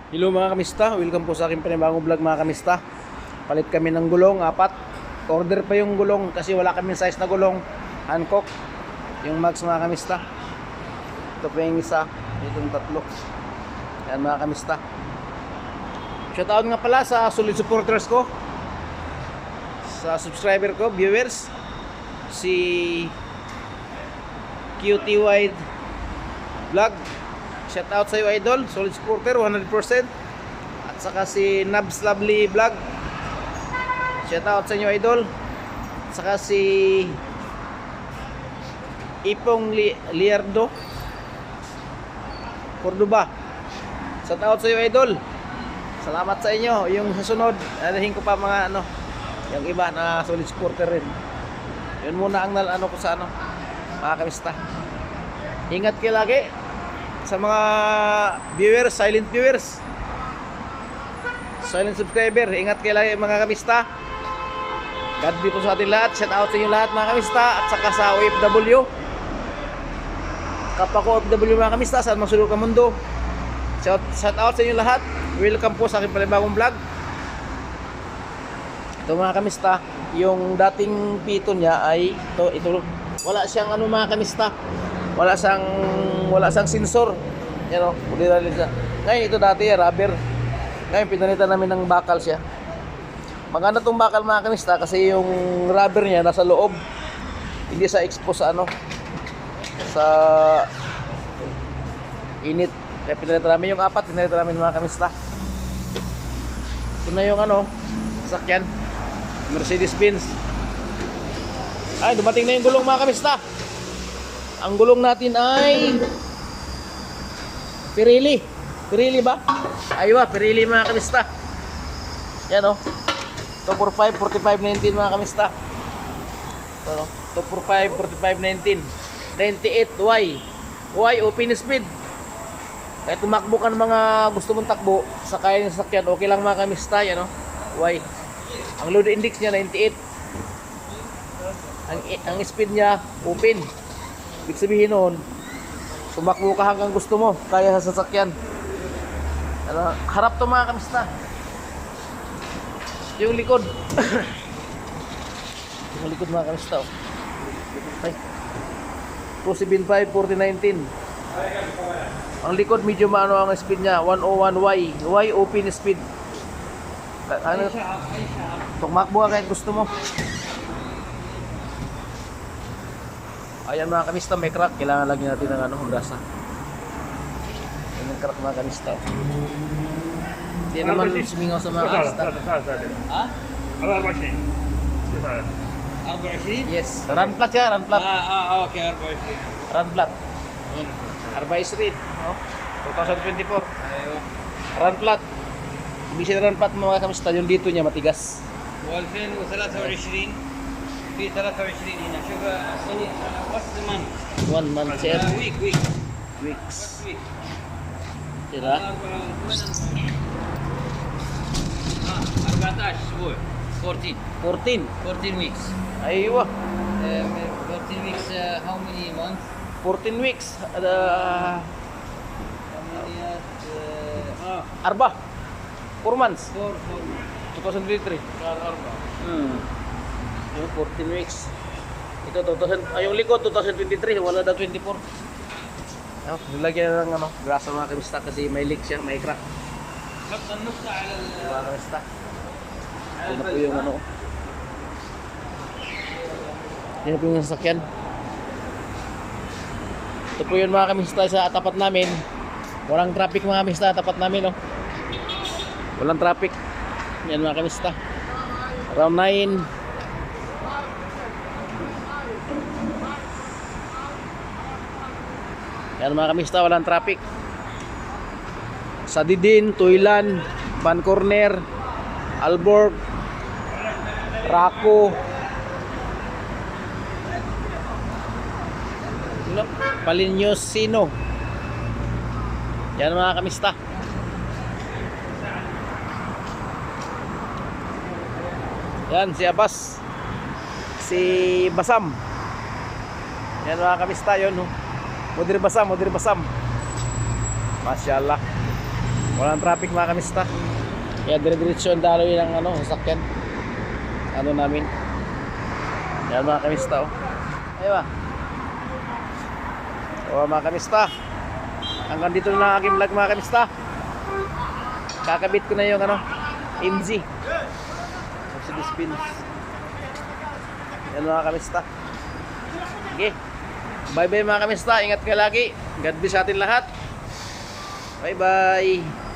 Hello mga kamista, welcome po sa aking panibagong vlog mga kamista. Palit kami ng gulong, 4. Order pa yung gulong kasi wala kami size na gulong. Hancock, yung mags mga kamista. Ito pa yung isa, itong 3. Yan mga kamista. Shoutout nga pala sa solid supporters ko, sa subscriber ko, viewers. Si QT Wide Vlog, shout out sa iyo idol, solid supporter 100%. At saka si Nabs Lovely Vlog, shout out sa inyo idol. At saka si Ipong Liardo Cordoba, shout out sa iyo idol. Salamat sa inyo. Yung susunod, anahin ko pa mga yung iba na solid supporter rin. Yun muna ang ko sa mga kamista. Ingat kayo lagi sa mga viewers, silent viewers, silent subscriber. Ingat kayo lagi mga kamista. God be po sa ating lahat. Shout out sa inyo lahat mga kamista. At saka sa OFW, kapwa ko OFW mga kamista, saan masulog ang mundo. Shout out sa inyo lahat. Welcome po sa aking panibagong vlog. Ito mga kamista, yung dating pito niya ay ito wala siyang mga kamista. Wala siyang sensor. Yan o, ngayon ito dati rubber. Ngayon pinalitan namin ng bakal siya. Maganda tong bakal mga kamista kasi yung rubber niya nasa loob. Hindi sa expose sa sa init. Kaya pinalitan namin yung 4, pinalitan namin mga kamista. Ito na yung sasakyan, Mercedes-Benz. Ay, dumating na yung gulong mga kamista. Ang gulong natin ay Pirelli. Pirelli ba? Aywa, Pirelli mga kamista. Yan o. 245, 45, 19 mga kamista. Ito, 245, 45, 19. 98Y. Y, open speed. Kahit tumakbo ka ng mga gusto mong takbo sa kaya ng sasakyan, okay lang mga kamista. Yan o. Y. Ang load index niya 98. Ang speed niya open. Ibig sabihin noon, tumakbo ka hanggang gusto mo, kaya sa sasakyan. Harap to mga kamista. Yung likod. Yung likod mga kamista. 275, 4019. Ang likod medyo ang speed niya, 101Y. Y open speed. Tumakbo ka kahit gusto mo. Ayan mga kamista, may crack. Kailangan lagi natin ng hundrasa. Ayan yung crack mga kamista. Hindi naman sumingaw sa mga kamista. Ha? 24 Yes. Run flat ya, run flat. اوكي 24 Run flat. Arbay Street. 2024. ايوه Run flat. Ibig run flat mga kamista, yung dito niya matigas. و2023 في 23 هنا شوف سنة وقت زمان 1 month sir. ويك Weeks. ويك Sira. 14 اسبوع 14 14. 14 weeks Aywa. 14 weeks how many months 14 weeks. how many Arba. 4 months. 4 2023. Yung 14 weeks. Ito 2000, yung likod 2023, wala daw 24. Nilagyan ng grasa mga kamista kasi may leak siya, may crack. حط النقطة على Mga kamista. Ito na po yung Yan na po yung sasakyan. Ito po yun mga kamista sa tapat namin. Walang traffic mga kamista tapat namin Walang traffic. Yan mga kamista. Around 9. Yan mga kamista, walang traffic. Sa Didin, Tuilan, Van Corner, Alborg, Raco, Palinyos, Sino. Yan mga kamista. Yan si Abbas, si Basam. Yan mga kamista, yun Mudir Basam. Masyaallah. Walang traffic mga kamista. Kaya dire-diretso ang daloy ng sasakyan. Ano namin. Yan mga kamista oh. Ayun ba? O mga kamista. Hanggang dito na lang aking vlog mga kamista. Kakabit ko na yung MG. Mercedes Benz. Yan mga kamista. Okay. Bye bye mga kamista. Ingat kayo lagi. God bless sa atin lahat. Bye bye.